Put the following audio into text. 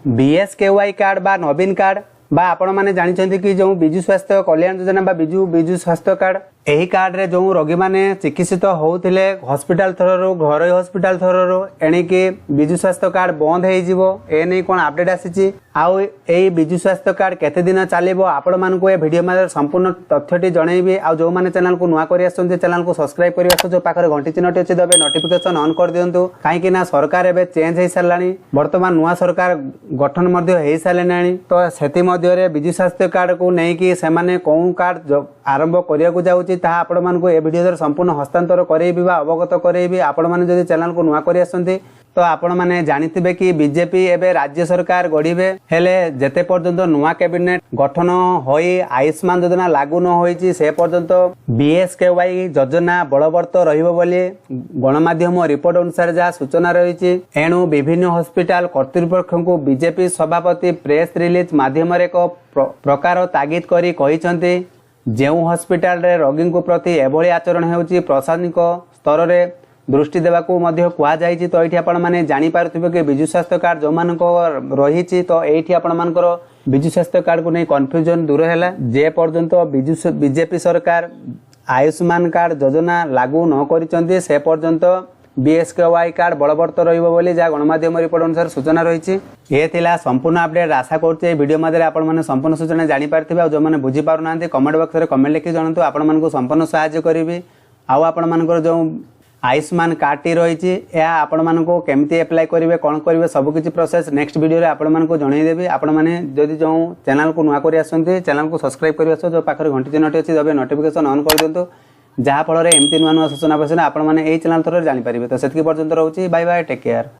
BSKY card बा नवीन card बा आपण मैंने जानी कि जो विजु स्वास्थ्य कल्याण योजना बा विजु स्वास्थ्य कार्ड यही कार्ड रे जो रोगी मैंने चिकित्सित होते हॉस्पिटल थ्रो घर हॉस्पिटल थ्रो एणिकी विजु स्वास्थ्य कार्ड बंद हो नहीं कौन अपडेट आसी आउ यही विजु स्वास्थ्य कार्ड केते दिन चलो आपण मानक ए वीडियो में संपूर्ण तथ्यटी जनइबी आ जो मैंने चैनल को नुआ कर चैनल को सब्सक्राइब करने जो पाखे घंटी चिन्हटी अच्छे दबे नोटिफिकेशन ऑन कर दिंतु कहीं सरकार एवं चेंज हो सारा बर्तमान नुआ सरकार गठन हो सारे तो से विजु स्वास्थ्य कार्ड को लेकिन से कौन कार्ड आरंभ करने जाऊँगी ताहा आपण मानक ए वीडियो संपूर्ण हस्तांतर करेबी अवगत करेबी आपण माने जदि चैनल को नुआ कर आसंती तो आपण माने जानिथिबे कि बीजेपी एबे राज्य सरकार गढ़िबे हेले जेते पर्यंत नुआ कैबिनेट गठन होई आयुष्मान योजना लागू न होईची से पर्यंत बीएसकेवाई योजना बलवर्त रहिबो बोली गणमाध्यम रिपोर्ट अनुसार जा सूचना रही एणु विभिन्न हॉस्पिटल कर्तृपक्ष को बीजेपी सभापति प्रेस रिलीज माध्यम एक प्रकार तागिद करी कहिसंती जो हॉस्पिटल रे रोगी को प्रति एभली आचरण होउची प्रशासनिक स्तर रे दृष्टि देवाकू मध्य कुआ जाइछि तो एठी आपण माने जानि पारुथिबे कि विजु स्वास्थ्य कार्ड जो मानक रहिछि तो एठी आपण मानकर विजु स्वास्थ्य कार्ड को नहीं कन्फ्यूजन दूर हैला जे पर्यंत बीजेपी सरकार आयुष्मान कार्ड योजना लागू न करिसंती से पर्यंत बीएसकेवाई कार्ड बलवर्त रहिबो बोली जा गणमाध्यम रिपोर्ट अनुसार सूचना रही ये थिला संपूर्ण अपडेट आशा करते वीडियो मध्य आपण माने संपूर्ण सूचना जानि पारथिबे जो माने बुझी पारु नांती कमेंट बॉक्स रे कमेंट लिखि जणंतु आपण मानको संपूर्ण सहायता करिवि आ आपण मानकर जो आयुष्मान कार्ड टी रही है आपण मानको केमती अप्लाई करेंगे कौन करेंगे सबकिछि प्रोसेस नेक्स्ट वीडियो रे आपण मानको जणैदेबी आपण माने जदि जो चैनल को नुआ कर आसंती चैनल को सब्सक्राइब कर आसो जो पाखरे घंटी चिन्हटी अछि दबे नोटिफिकेशन ऑन कर दियंतु जहाँ फल एमती नुआ नुआ सूचना पासन आपण माने एई चैनल थ्रू जानि परिबे तो सेतिकी पर्यंत रहउची बाय बाय टेक केयर।